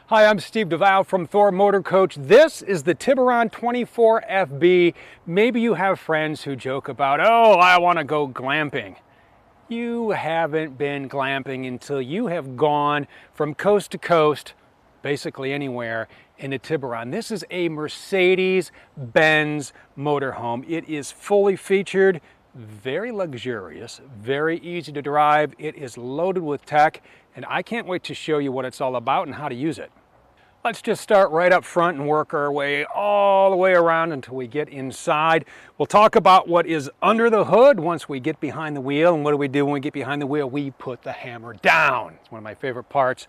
Hi, I'm Steve DeVal from Thor Motor Coach. This is the Tiburon 24FB. Maybe you have friends who joke about, oh, I want to go glamping. You haven't been glamping until you have gone from coast to coast, basically anywhere, in a Tiburon. This is a Mercedes-Benz motorhome. It is fully featured, very luxurious, very easy to drive. It is loaded with tech, and I can't wait to show you what it's all about and how to use it. Let's just start right up front and work our way all the way around until we get inside. We'll talk about what is under the hood once we get behind the wheel. And what do we do when we get behind the wheel? We put the hammer down. It's one of my favorite parts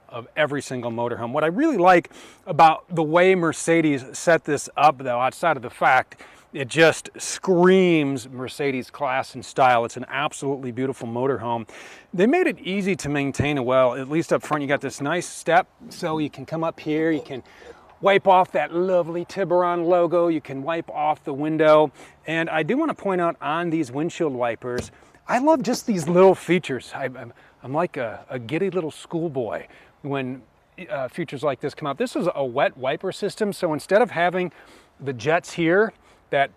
of every single motorhome. What I really like about the way Mercedes set this up, though, outside of the fact it just screams Mercedes class and style. It's an absolutely beautiful motorhome. They made it easy to maintain. Well, at least up front, you got this nice step, so you can come up here, you can wipe off that lovely Tiburon logo, you can wipe off the window. And I do want to point out on these windshield wipers, I love just these little features. I'm like a giddy little schoolboy when features like this come out. This is a wet wiper system, so instead of having the jets here that,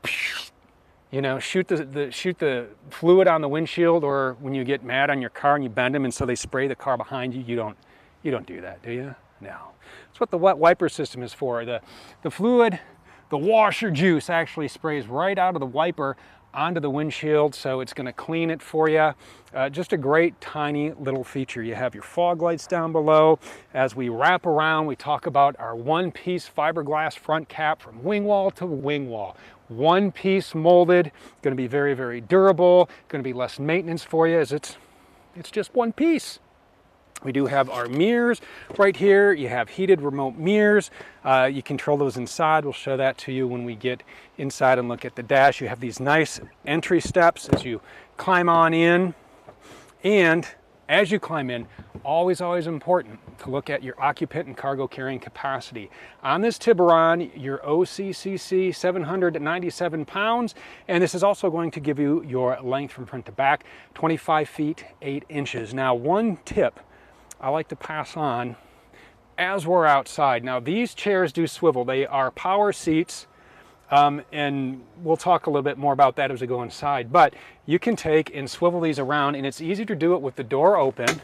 you know, shoot the fluid on the windshield, or when you get mad on your car and you bend them and so they spray the car behind you, you don't do that, do you? No. That's what the wet wiper system is for. The fluid, the washer juice actually sprays right out of the wiper onto the windshield, so it's going to clean it for you. Just a great tiny little feature. You have your fog lights down below. As we wrap around, we talk about our one-piece fiberglass front cap from wing wall to wing wall. One piece molded, going to be very, very durable, going to be less maintenance for you as it's just one piece. We do have our mirrors right here. You have heated remote mirrors. You control those inside. We'll show that to you when we get inside and look at the dash. You have these nice entry steps as you climb on in. And as you climb in, always important to look at your occupant and cargo carrying capacity. On this Tiburon, your OCCC 797 pounds, and this is also going to give you your length from front to back, 25 feet, 8 inches. Now, one tip I like to pass on as we're outside. Now, these chairs do swivel. They are power seats, and we'll talk a little bit more about that as we go inside. But you can take and swivel these around, and it's easy to do it with the door open,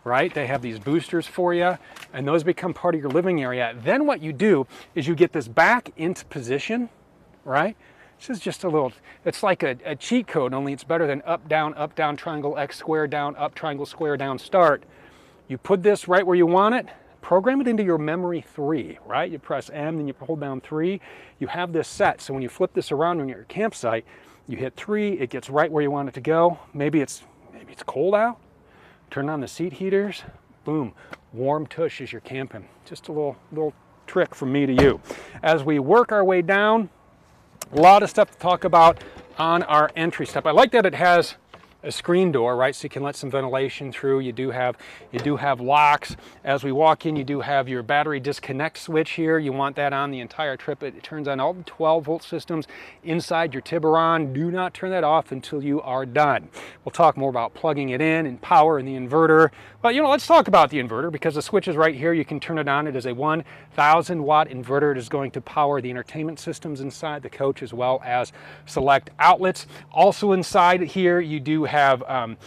right? They have these boosters for you, and those become part of your living area. Then what you do is you get this back into position, right? This is just a little, it's like a cheat code, only it's better than up, down, triangle, X, square, down, up, triangle, square, down, start. You put this right where you want it, program it into your memory 3, right? You press M, then you hold down 3. You have this set, so when you flip this around when you're at your campsite, you hit 3, it gets right where you want it to go. Maybe it's cold out, turn on the seat heaters, boom, warm tush as you're camping. Just a little trick from me to you. As we work our way down, a lot of stuff to talk about on our entry step. I like that it has a screen door, right, so you can let some ventilation through. You do have locks. As we walk in, you do have your battery disconnect switch here. You want that on the entire trip. It turns on all the 12-volt systems inside your Tiburon. Do not turn that off until you are done. We'll talk more about plugging it in and power and the inverter. But, you know, let's talk about the inverter because the switch is right here. You can turn it on. It is a 1,000-watt inverter. It is going to power the entertainment systems inside the coach as well as select outlets. Also inside here, you do have a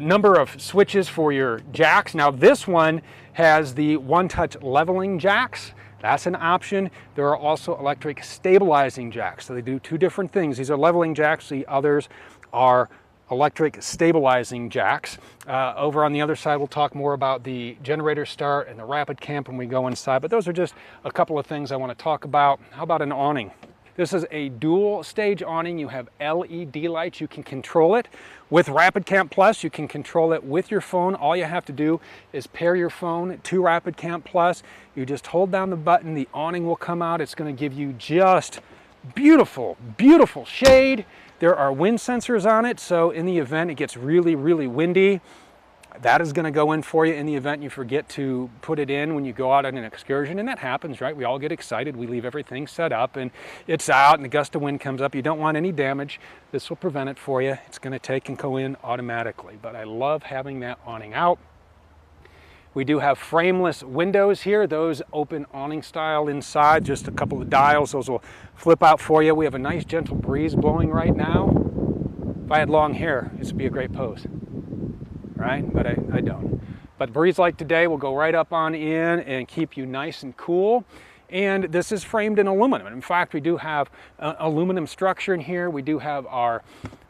number of switches for your jacks. Now this one has the one-touch leveling jacks. That's an option. There are also electric stabilizing jacks. So they do two different things. These are leveling jacks. The others are electric stabilizing jacks. Over on the other side, we'll talk more about the generator start and the rapid camp when we go inside. But those are just a couple of things I want to talk about. How about an awning? This is a dual stage awning. You have LED lights. You can control it. With Rapid Camp Plus, you can control it with your phone. All you have to do is pair your phone to Rapid Camp Plus. You just hold down the button, the awning will come out. It's going to give you just beautiful, beautiful shade. There are wind sensors on it, so in the event it gets really, really windy, that is going to go in for you in the event you forget to put it in when you go out on an excursion. And that happens, right? We all get excited. We leave everything set up and it's out and a gust of wind comes up. You don't want any damage. This will prevent it for you. It's going to take and go in automatically. But I love having that awning out. We do have frameless windows here, those open awning style inside, just a couple of dials, those will flip out for you. We have a nice gentle breeze blowing right now. If I had long hair, this would be a great pose, right? But I don't. But breeze like today will go right up on in and keep you nice and cool. And this is framed in aluminum. In fact, we do have aluminum structure in here. We do have our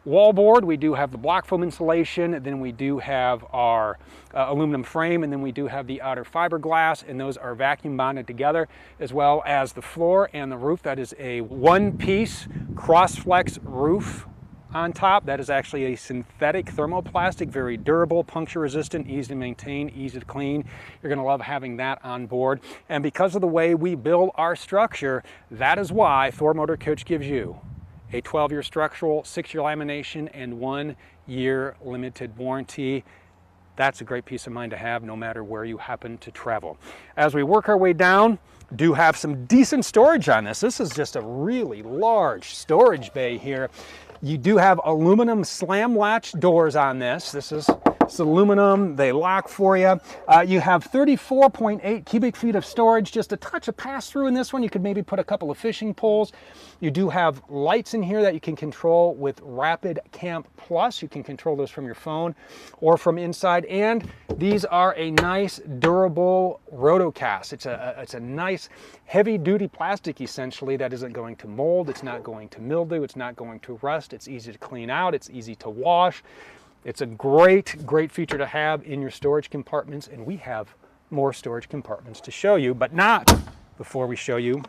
wallboard, we do have the block foam insulation, and then we do have our aluminum frame, and then we do have the outer fiberglass, and those are vacuum bonded together, as well as the floor and the roof. That is a one-piece cross-flex roof on top. That is actually a synthetic thermoplastic, very durable, puncture resistant, easy to maintain, easy to clean. You're going to love having that on board. And because of the way we build our structure, that is why Thor Motor Coach gives you a 12-year structural, 6-year lamination, and 1-year limited warranty. That's a great peace of mind to have no matter where you happen to travel. As we work our way down, do have some decent storage on this. This is just a really large storage bay here. You do have aluminum slam latch doors on this. This is aluminum, they lock for you. You have 34.8 cubic feet of storage, just a touch of pass-through in this one. You could maybe put a couple of fishing poles. You do have lights in here that you can control with Rapid Camp Plus. You can control those from your phone or from inside. And these are a nice, durable rotocast. It's a nice, heavy-duty plastic, essentially, that isn't going to mold. It's not going to mildew. It's not going to rust. It's easy to clean out. It's easy to wash. It's a great feature to have in your storage compartments, and we have more storage compartments to show you, but not before we show you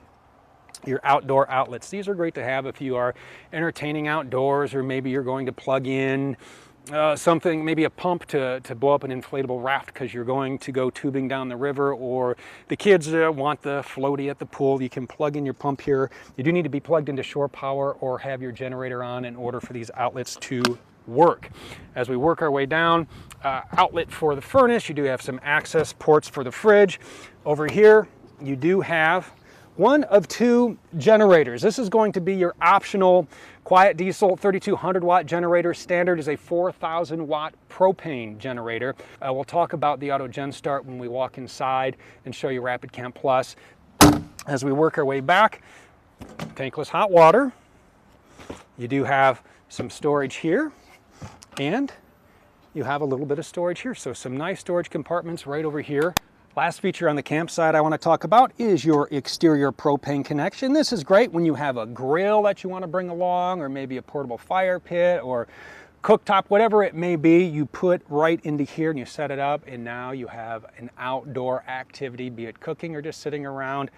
your outdoor outlets. These are great to have if you are entertaining outdoors, or maybe you're going to plug in something, maybe a pump to blow up an inflatable raft because you're going to go tubing down the river, or the kids want the floaty at the pool. You can plug in your pump here. You do need to be plugged into shore power or have your generator on in order for these outlets to work. As we work our way down, outlet for the furnace, you do have some access ports for the fridge. Over here, you do have one of two generators. This is going to be your optional quiet diesel 3200 watt generator. Standard is a 4000 watt propane generator. We'll talk about the Auto Gen Start when we walk inside and show you Rapid Camp Plus. As we work our way back, tankless hot water. You do have some storage here, and you have a little bit of storage here. So some nice storage compartments right over here. Last feature on the campsite I want to talk about is your exterior propane connection. This is great when you have a grill that you want to bring along, or maybe a portable fire pit or cooktop, whatever it may be. You put right into here and you set it up, and now you have an outdoor activity, be it cooking or just sitting around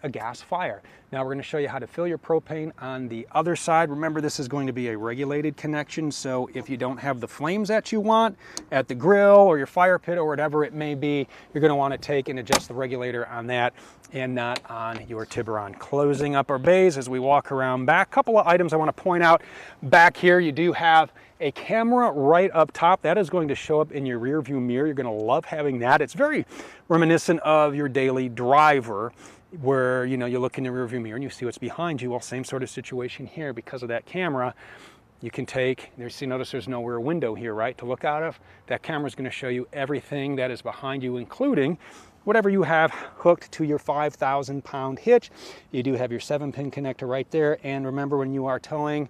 a gas fire. Now we're going to show you how to fill your propane on the other side. Remember, this is going to be a regulated connection, so if you don't have the flames that you want at the grill or your fire pit or whatever it may be, you're going to want to take and adjust the regulator on that and not on your Tiburon. Closing up our bays as we walk around back. Couple of items I want to point out back here. You do have a camera right up top. That is going to show up in your rear view mirror. You're going to love having that. It's very reminiscent of your daily driver, where you look in the rearview mirror and you see what's behind you. Well, same sort of situation here. Because of that camera, you can notice there's no rear window here, right, to look out of. That camera is going to show you everything that is behind you, including whatever you have hooked to your 5,000 pound hitch. You do have your 7-pin connector right there. And remember, when you are towing,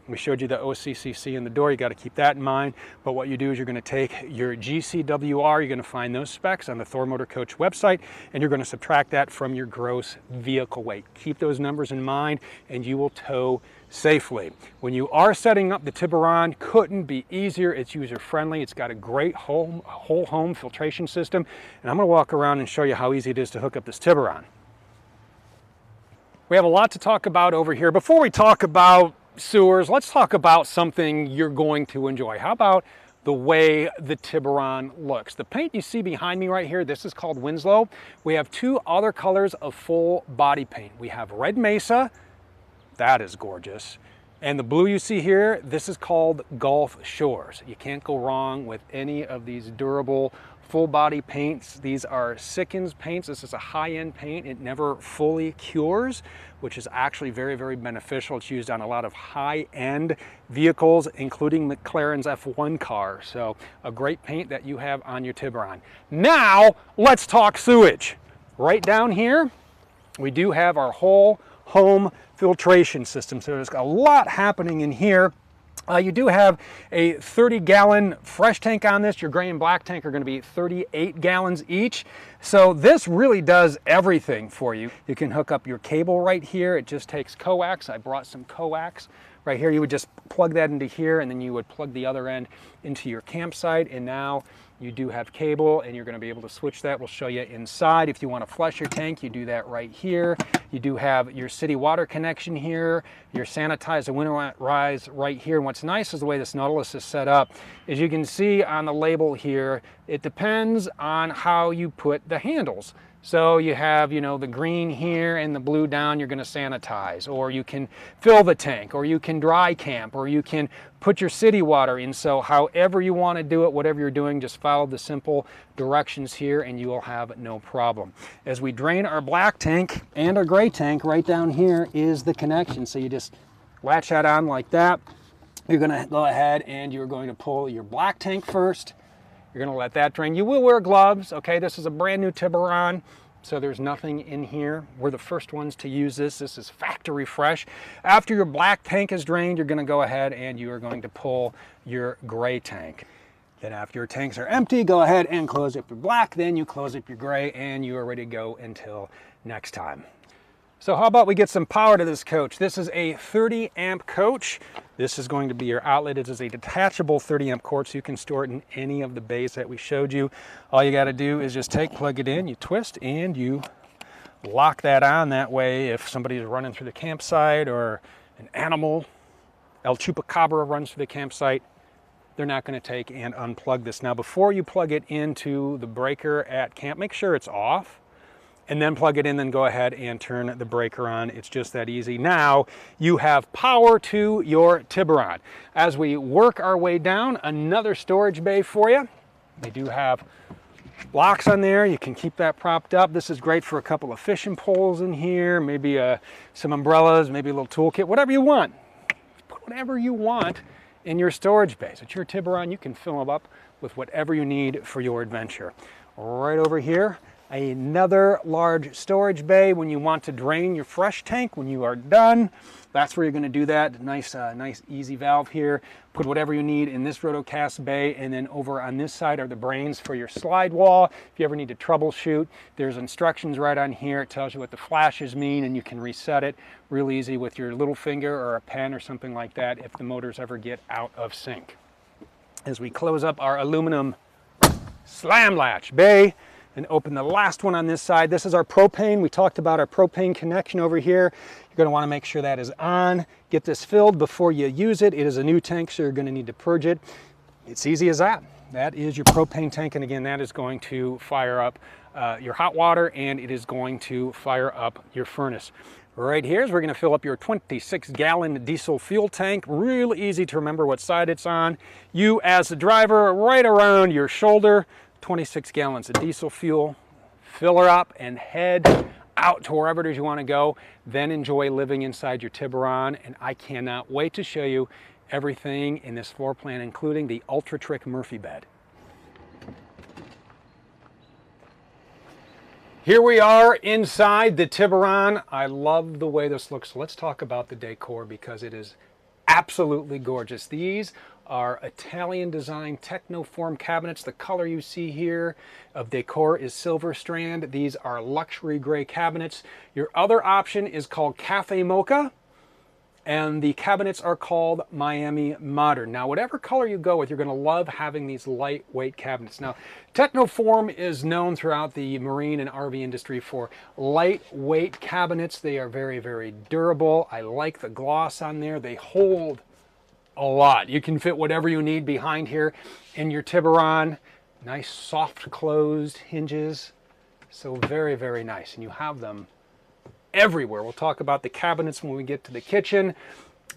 we showed you the OCCC in the door. You got to keep that in mind. But what you do is you're going to take your GCWR, you're going to find those specs on the Thor Motor Coach website, and you're going to subtract that from your gross vehicle weight. Keep those numbers in mind, and you will tow safely. When you are setting up the Tiburon, couldn't be easier. It's user-friendly. It's got a great whole home filtration system, and I'm going to walk around and show you how easy it is to hook up this Tiburon. We have a lot to talk about over here. Before we talk about sewers, let's talk about something you're going to enjoy. How about the way the Tiburon looks? The paint you see behind me right here, this is called Winslow. We have two other colors of full body paint. We have Red Mesa, that is gorgeous. And the blue you see here, this is called Gulf Shores. You can't go wrong with any of these durable full body paints. These are Sikkens paints. This is a high-end paint. It never fully cures, which is actually very, very beneficial. It's used on a lot of high-end vehicles, including McLaren's F1 car. So a great paint that you have on your Tiburon. Now, let's talk sewage. Right down here, we do have our whole home filtration system. So there's a lot happening in here. You do have a 30-gallon fresh tank on this. Your gray and black tank are going to be 38 gallons each. So this really does everything for you. You can hook up your cable right here. It just takes coax. I brought some coax. Right here, you would just plug that into here, and then you would plug the other end into your campsite, and now you do have cable, and you're going to be able to switch that. We'll show you inside. If you want to flush your tank, you do that right here. You do have your city water connection here, your sanitize and winterize right here. And what's nice is the way this Nautilus is set up. As you can see on the label here, it depends on how you put the handles. So you have, you know, the green here and the blue down, you're going to sanitize, or you can fill the tank, or you can dry camp, or you can put your city water in. So however you want to do it, whatever you're doing, just follow the simple directions here and you will have no problem. As we drain our black tank and our gray tank, right down here is the connection. So you just latch that on like that. You're going to go ahead and you're going to pull your black tank first. You're going to let that drain. You will wear gloves, okay? This is a brand new Tiburon, so there's nothing in here. We're the first ones to use this. This is factory fresh. After your black tank is drained, you're going to go ahead and you are going to pull your gray tank. Then after your tanks are empty, go ahead and close up your black. Then you close up your gray, and you are ready to go until next time. So how about we get some power to this coach? This is a 30 amp coach. This is going to be your outlet. It is a detachable 30 amp cord, so you can store it in any of the bays that we showed you. All you got to do is just plug it in, you twist, and you lock that on. That way, if somebody is running through the campsite or an animal, El Chupacabra runs through the campsite, they're not going to take and unplug this. Now, before you plug it into the breaker at camp, make sure it's off. And then plug it in, then go ahead and turn the breaker on. It's just that easy. Now you have power to your Tiburon. As we work our way down, another storage bay for you. They do have locks on there. You can keep that propped up. This is great for a couple of fishing poles in here, maybe some umbrellas, maybe a little toolkit, whatever you want. Put whatever you want in your storage bays. It's your Tiburon. You can fill them up with whatever you need for your adventure. Right over here, another large storage bay. When you want to drain your fresh tank, when you are done, that's where you're going to do that. Nice easy valve here. Put whatever you need in this rotocast bay, and then over on this side are the brains for your slide wall. If you ever need to troubleshoot, there's instructions right on here. It tells you what the flashes mean, and you can reset it real easy with your little finger or a pen or something like that if the motors ever get out of sync. As we close up our aluminum slam latch bay, and open the last one on this side. This is our propane. We talked about our propane connection over here. You're going to want to make sure that is on. Get this filled before you use it. It is a new tank, so you're going to need to purge it. It's easy as that. That is your propane tank, and again, that is going to fire up your hot water, and it is going to fire up your furnace. Right here is we're going to fill up your 26-gallon diesel fuel tank. Real easy to remember what side it's on. You as the driver, right around your shoulder, 26 gallons of diesel fuel. Fill her up and head out to wherever it is you want to go. Then enjoy living inside your Tiburon, and I cannot wait to show you everything in this floor plan, including the Ultra Trick Murphy bed. Here we are inside the Tiburon. I love the way this looks. Let's talk about the decor because it is absolutely gorgeous. These are Italian design Technoform cabinets. The color you see here of decor is silver strand. These are luxury gray cabinets. Your other option is called Cafe Mocha, and the cabinets are called Miami Modern. Now, whatever color you go with, you're going to love having these lightweight cabinets. Now, Technoform is known throughout the marine and RV industry for lightweight cabinets. They are very, very durable. I like the gloss on there. They hold a lot. You can fit whatever you need behind here in your Tiburon. Nice soft closed hinges. So very, very nice. And you have them everywhere. We'll talk about the cabinets when we get to the kitchen.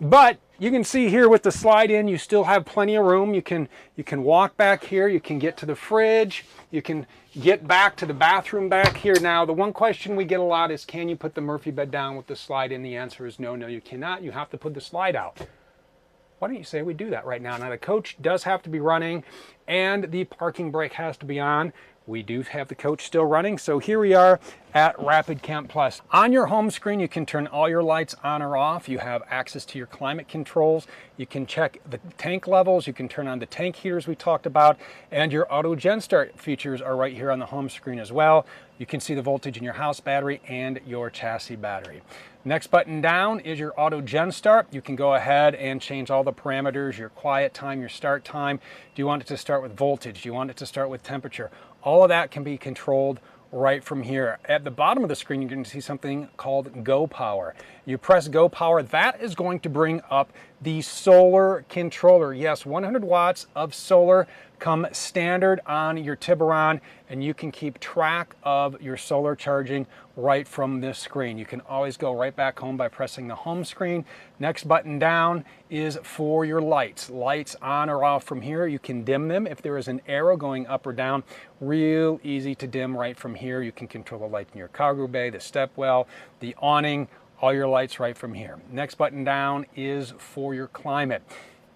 But you can see here with the slide in, you still have plenty of room. You can walk back here, you can get to the fridge, you can get back to the bathroom back here. Now, the one question we get a lot is, can you put the Murphy bed down with the slide in? The answer is no, you cannot. You have to put the slide out. Why don't you say we do that right now? Now, the coach does have to be running and the parking brake has to be on. We do have the coach still running. So here we are at Rapid Camp Plus. On your home screen, you can turn all your lights on or off. You have access to your climate controls. You can check the tank levels. You can turn on the tank heaters we talked about. And your auto gen start features are right here on the home screen as well. You can see the voltage in your house battery and your chassis battery. Next button down is your auto gen start. You can go ahead and change all the parameters, your quiet time, your start time. Do you want it to start with voltage? Do you want it to start with temperature? All of that can be controlled right from here. At the bottom of the screen, you're going to see something called Go Power. You press Go Power, that is going to bring up the solar controller. Yes, 100 watts of solar come standard on your Tiburon, and you can keep track of your solar charging right from this screen. You can always go right back home by pressing the home screen. Next button down is for your lights. Lights on or off from here. You can dim them if there is an arrow going up or down. Real easy to dim right from here. You can control the light in your cargo bay, the stepwell, the awning, all your lights right from here. Next button down is for your climate.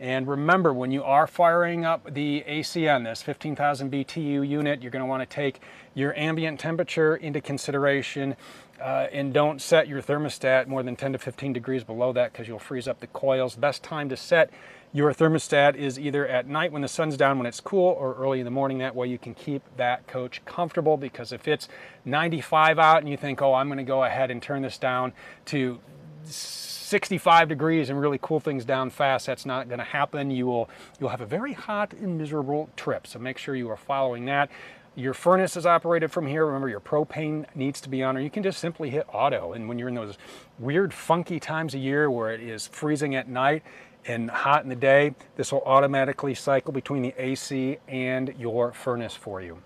And remember, when you are firing up the AC on this 15,000 BTU unit, you're going to want to take your ambient temperature into consideration and don't set your thermostat more than 10 to 15 degrees below that because you'll freeze up the coils. Best time to set your thermostat is either at night when the sun's down when it's cool or early in the morning. That way you can keep that coach comfortable, because if it's 95 out and you think, oh, I'm going to go ahead and turn this down to 65 degrees and really cool things down fast, that's not going to happen. You'll have a very hot and miserable trip. So make sure you are following that. Your furnace is operated from here. Remember, your propane needs to be on, or you can just simply hit auto. And when you're in those weird, funky times of year where it is freezing at night and hot in the day, this will automatically cycle between the AC and your furnace for you.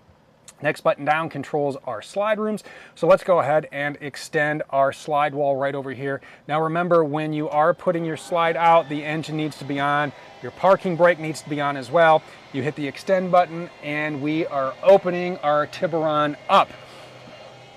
Next button down controls our slide rooms. So let's go ahead and extend our slide wall right over here. Now remember, when you are putting your slide out, the engine needs to be on. Your parking brake needs to be on as well. You hit the extend button and we are opening our Tiburon up.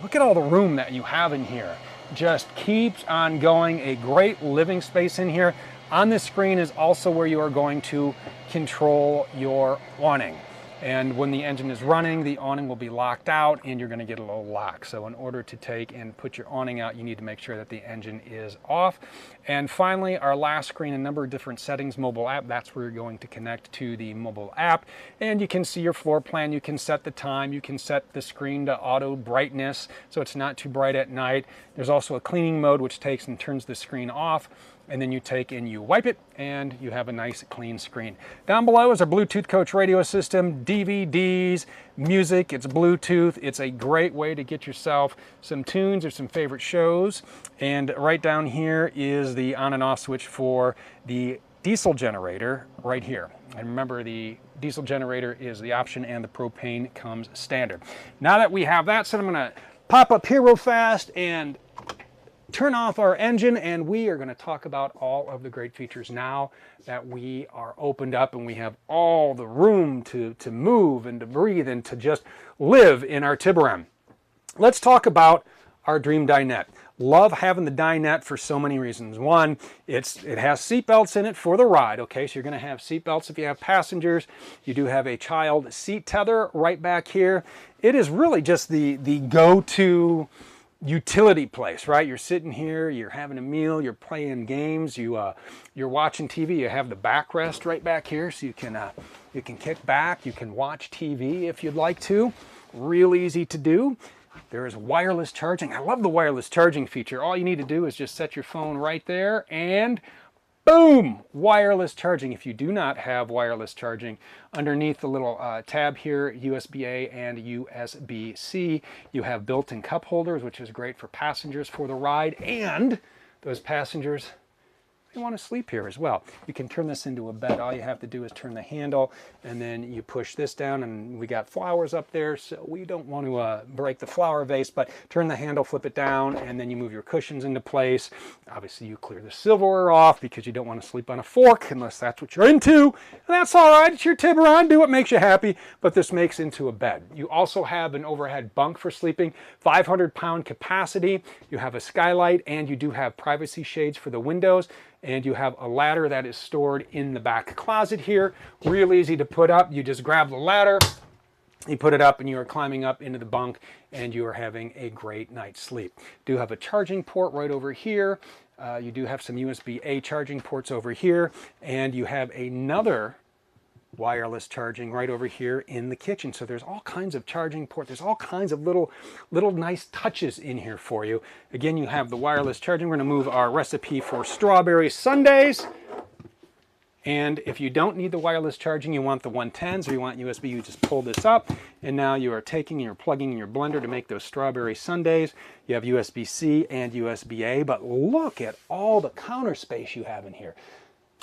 Look at all the room that you have in here. Just keeps on going. A great living space in here. On this screen is also where you are going to control your awning. And when the engine is running, the awning will be locked out and you're going to get a little lock. So in order to take and put your awning out, you need to make sure that the engine is off. And finally, our last screen, a number of different settings, mobile app. That's where you're going to connect to the mobile app. And you can see your floor plan. You can set the time. You can set the screen to auto brightness so it's not too bright at night. There's also a cleaning mode which takes and turns the screen off. And then you take and you wipe it and you have a nice clean screen. Down below is our Bluetooth Coach radio system, DVDs, music, it's Bluetooth. It's a great way to get yourself some tunes or some favorite shows. And right down here is the on and off switch for the diesel generator right here. And remember, the diesel generator is the option and the propane comes standard. Now that we have that set, I'm gonna pop up here real fast and turn off our engine, and we are going to talk about all of the great features now that we are opened up and we have all the room to move and to breathe and to just live in our Tiburon. Let's talk about our Dream Dinette. Love having the dinette for so many reasons. One, it has seat belts in it for the ride. Okay, so you're going to have seat belts if you have passengers. You do have a child seat tether right back here. It is really just the go-to utility place, right? You're sitting here, you're having a meal, you're playing games, you're watching TV. You have the backrest right back here, so you can kick back, you can watch TV if you'd like to. Real easy to do. There is wireless charging. I love the wireless charging feature. All you need to do is just set your phone right there and boom, wireless charging. If you do not have wireless charging, underneath the little tab here, USB-A and USB-C, you have built-in cup holders, which is great for passengers for the ride. And those passengers, you want to sleep here as well. You can turn this into a bed. All you have to do is turn the handle, and then you push this down, and we got flowers up there, so we don't want to break the flower vase, but turn the handle, flip it down, and then you move your cushions into place. Obviously, you clear the silverware off because you don't want to sleep on a fork unless that's what you're into. And that's all right. It's your Tiburon. Do what makes you happy, but this makes into a bed. You also have an overhead bunk for sleeping, 500-pound capacity. You have a skylight, and you do have privacy shades for the windows, and you have a ladder that is stored in the back closet here. Real easy to put up. You just grab the ladder, you put it up, and you are climbing up into the bunk, and you are having a great night's sleep. Do have a charging port right over here. You do have some USB-A charging ports over here, and you have another wireless charging right over here in the kitchen. So there's all kinds of charging ports. There's all kinds of little nice touches in here for you. Again, you have the wireless charging. We're going to move our recipe for strawberry sundaes. And if you don't need the wireless charging, you want the 110s or you want USB, you just pull this up. And now you are taking and you're plugging in your blender to make those strawberry sundaes. You have USB-C and USB-A, but look at all the counter space you have in here.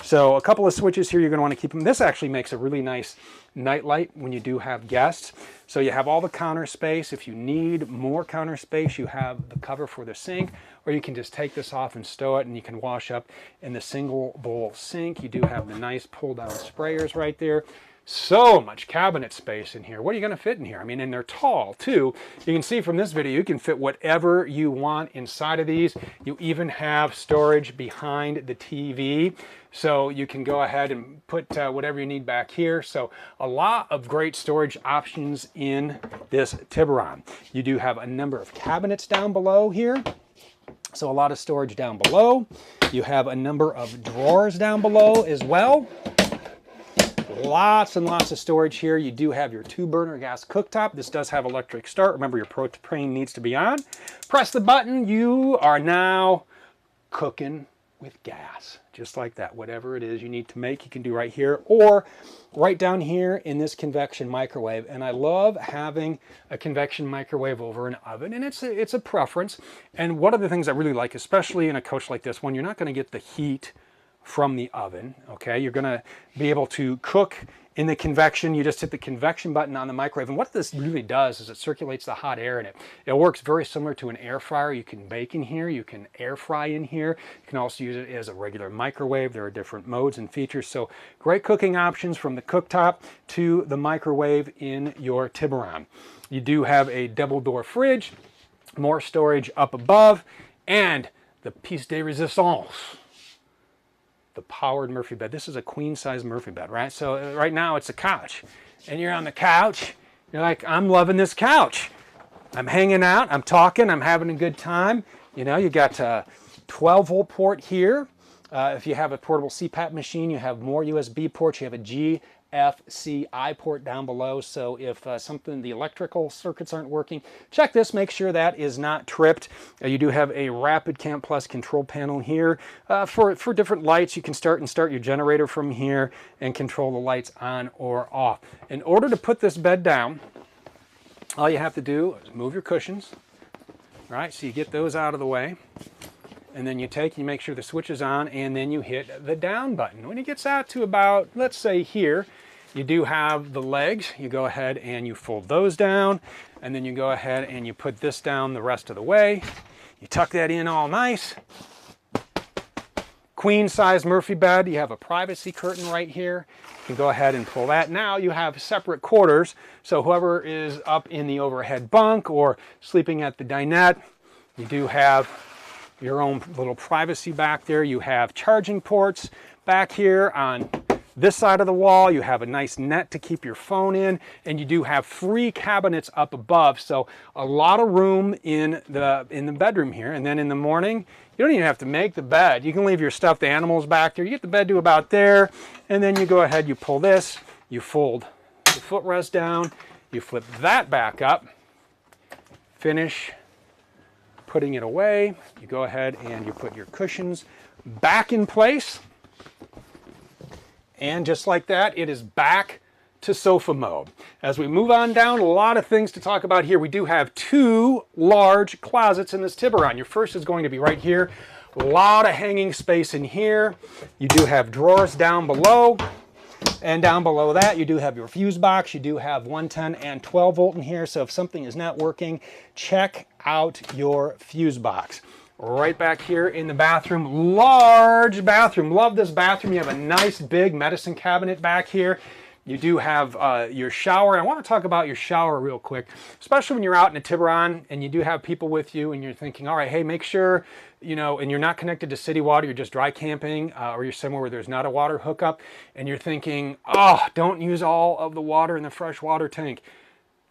So a couple of switches here, you're going to want to keep them. This actually makes a really nice night light when you do have guests. So you have all the counter space. If you need more counter space, you have the cover for the sink, or you can just take this off and stow it, and you can wash up in the single bowl sink. You do have the nice pull down sprayers right there. So much cabinet space in here. What are you going to fit in here? I mean, and they're tall too. You can see from this video, you can fit whatever you want inside of these. You even have storage behind the TV. So you can go ahead and put whatever you need back here. So a lot of great storage options in this Tiburon. You do have a number of cabinets down below here. So a lot of storage down below. You have a number of drawers down below as well. Lots and lots of storage here. You do have your 2-burner gas cooktop. This does have electric start. Remember, your propane needs to be on. Press the button. You are now cooking with gas. Just like that. Whatever it is you need to make, you can do right here or right down here in this convection microwave. And I love having a convection microwave over an oven, and it's a preference. And one of the things I really like, especially in a coach like this one, you're not going to get the heat from the oven, okay? You're gonna be able to cook in the convection. You just hit the convection button on the microwave, and what this really does is it circulates the hot air in it. It works very similar to an air fryer. You can bake in here, you can air fry in here. You can also use it as a regular microwave. There are different modes and features, so great cooking options from the cooktop to the microwave in your Tiburon. You do have a double door fridge, more storage up above, and the piece de resistance, the powered Murphy bed. This is a queen size Murphy bed, right? So right now it's a couch, and you're on the couch. You're like, I'm loving this couch. I'm hanging out, I'm talking, I'm having a good time. You know, you got a 12-volt port here. If you have a portable CPAP machine, you have more USB ports. You have a GFCI port down below. So if the electrical circuits aren't working, check this, make sure that is not tripped. You do have a Rapid Camp Plus control panel here. For different lights, you can start your generator from here and control the lights on or off. In order to put this bed down, all you have to do is move your cushions. All right, so you get those out of the way. And then you make sure the switch is on, and then you hit the down button. When it gets out to about, let's say here, you do have the legs. You go ahead and you fold those down, and then you go ahead and you put this down the rest of the way. You tuck that in all nice. Queen size Murphy bed. You have a privacy curtain right here. You can go ahead and pull that. Now you have separate quarters, so whoever is up in the overhead bunk or sleeping at the dinette, you do have your own little privacy back there. You have charging ports back here on this side of the wall. You have a nice net to keep your phone in, and you do have 3 cabinets up above, so a lot of room in the bedroom here. And then in the morning, you don't even have to make the bed. You can leave your stuffed animals back there. You get the bed to about there, and then you go ahead, you pull this, you fold the footrest down, you flip that back up, finish putting it away. You go ahead and you put your cushions back in place. And just like that, it is back to sofa mode. As we move on down, a lot of things to talk about here. We do have 2 large closets in this Tiburon. Your first is going to be right here. A lot of hanging space in here. You do have drawers down below. And down below that, you do have your fuse box. You do have 110 and 12 volt in here. So if something is not working, check out your fuse box. Right back here in the bathroom, large bathroom. Love this bathroom. You have a nice big medicine cabinet back here. You do have your shower. I want to talk about your shower real quick, especially when you're out in a Tiburon and you do have people with you and you're thinking, all right, hey, make sure, you know, and you're not connected to city water, you're just dry camping, or you're somewhere where there's not a water hookup, and you're thinking, oh, don't use all of the water in the fresh water tank.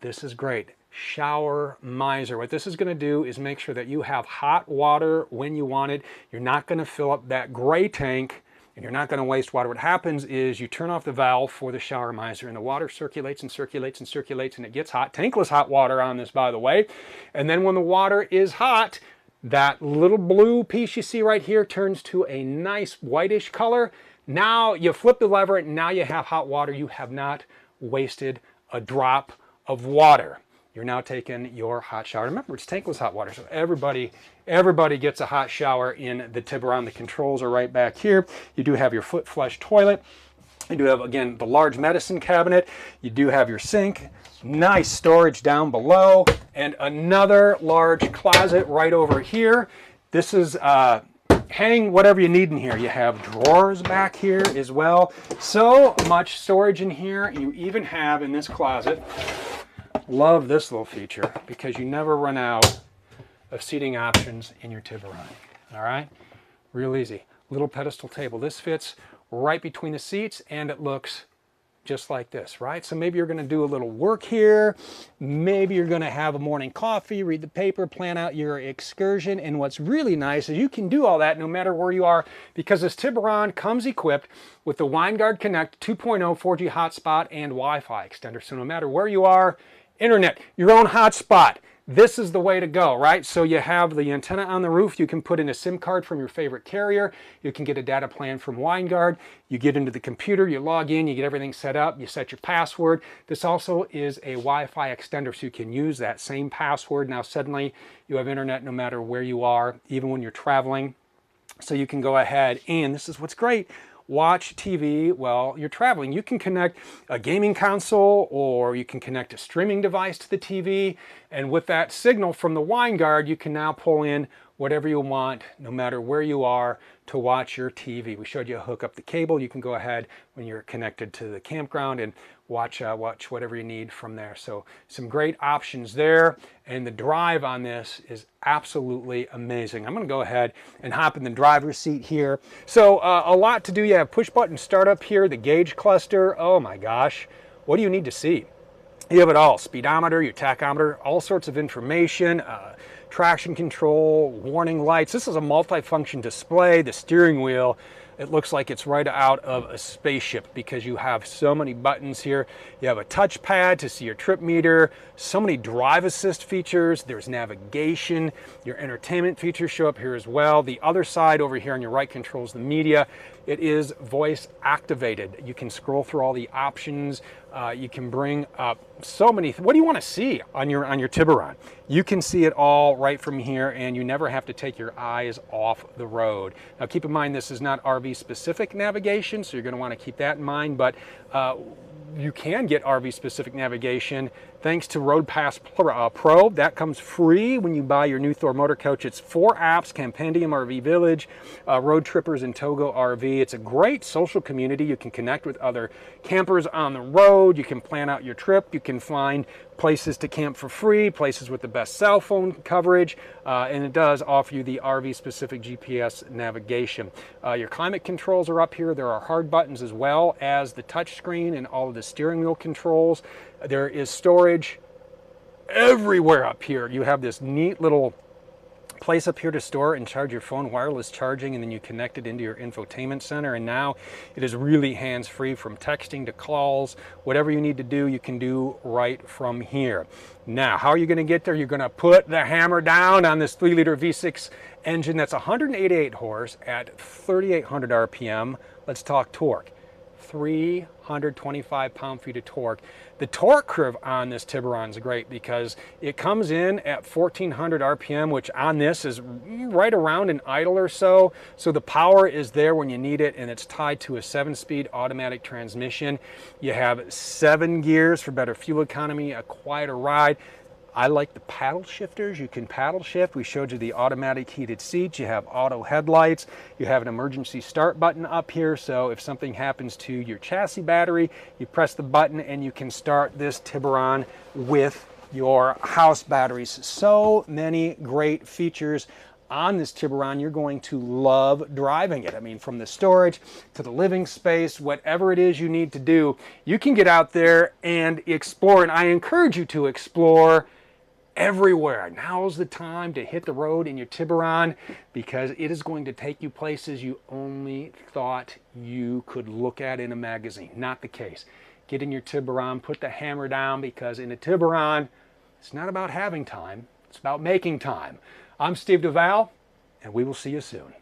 This is great. Shower miser. What this is going to do is make sure that you have hot water when you want it. You're not going to fill up that gray tank, and you're not going to waste water. What happens is you turn off the valve for the shower miser and the water circulates and circulates and circulates and it gets hot. Tankless hot water on this, by the way. And then when the water is hot, that little blue piece you see right here turns to a nice whitish color. Now you flip the lever and now you have hot water. You have not wasted a drop of water. You're now taking your hot shower. Remember, it's tankless hot water, so everybody gets a hot shower in the Tiburon. The controls are right back here. You do have your foot flush toilet. You do have, again, the large medicine cabinet. You do have your sink. Nice storage down below. And another large closet right over here. This is hang whatever you need in here. You have drawers back here as well. So much storage in here. You even have in this closet, love this little feature because you never run out of seating options in your Tiburon. All right, real easy. Little pedestal table. This fits right between the seats and it looks just like this, right? So maybe you're going to do a little work here. Maybe you're going to have a morning coffee, read the paper, plan out your excursion. And what's really nice is you can do all that no matter where you are because this Tiburon comes equipped with the WineGuard Connect 2.0 4G hotspot and Wi-Fi extender. So no matter where you are, internet, your own hotspot. This is the way to go, right? So you have the antenna on the roof. You can put in a SIM card from your favorite carrier. You can get a data plan from WineGuard. You get into the computer, you log in, you get everything set up, you set your password. This also is a Wi-Fi extender, so you can use that same password. Now suddenly you have internet no matter where you are, even when you're traveling. So you can go ahead and, this is what's great, watch TV while you're traveling. You can connect a gaming console or you can connect a streaming device to the TV, and with that signal from the WineGuard you can now pull in whatever you want no matter where you are to watch your TV. We showed you how to hook up the cable. You can go ahead when you're connected to the campground and watch whatever you need from there. So some great options there, and the drive on this is absolutely amazing. I'm going to go ahead and hop in the driver's seat here. So a lot to do. You have push button start up here, the gauge cluster. Oh my gosh, what do you need to see? You have it all: speedometer, your tachometer, all sorts of information, traction control, warning lights. This is a multi-function display. The steering wheel, it looks like it's right out of a spaceship because you have so many buttons here. You have a touchpad to see your trip meter, so many drive assist features. There's navigation. Your entertainment features show up here as well. The other side over here on your right controls the media. It is voice activated. You can scroll through all the options. You can bring up so many. What do you want to see on your Tiburon? You can see it all right from here, and you never have to take your eyes off the road. Now keep in mind this is not RV specific navigation, so you're going to want to keep that in mind, but you can get RV specific navigation thanks to Road Pass Pro. That comes free when you buy your new Thor Motor Coach. It's 4 apps: Campendium RV Village, Road Trippers, and Togo RV. It's a great social community. You can connect with other campers on the road. You can plan out your trip. You can find places to camp for free, places with the best cell phone coverage, and it does offer you the RV specific GPS navigation. Your climate controls are up here. There are hard buttons as well as the touch screen and all of the steering wheel controls. There is storage everywhere up here. You have this neat little place up here to store and charge your phone, wireless charging, and then you connect it into your infotainment center, and now it is really hands-free from texting to calls. Whatever you need to do, you can do right from here. Now, how are you going to get there? You're going to put the hammer down on this 3-liter V6 engine that's 188 horse at 3,800 RPM. Let's talk torque. 325 pound-feet of torque. The torque curve on this Tiburon is great because it comes in at 1400 RPM, which on this is right around an idle or so. So the power is there when you need it, and it's tied to a 7-speed automatic transmission. You have 7 gears for better fuel economy, a quieter ride. I like the paddle shifters. You can paddle shift. We showed you the automatic heated seats. You have auto headlights. You have an emergency start button up here. So if something happens to your chassis battery, you press the button and you can start this Tiburon with your house batteries. So many great features on this Tiburon. You're going to love driving it. I mean, from the storage to the living space, whatever it is you need to do, you can get out there and explore. And I encourage you to explore everywhere. Now's the time to hit the road in your Tiburon because it is going to take you places you only thought you could look at in a magazine. Not the case. Get in your Tiburon, put the hammer down, because in a Tiburon, it's not about having time, it's about making time. I'm Steve Duval, and we will see you soon.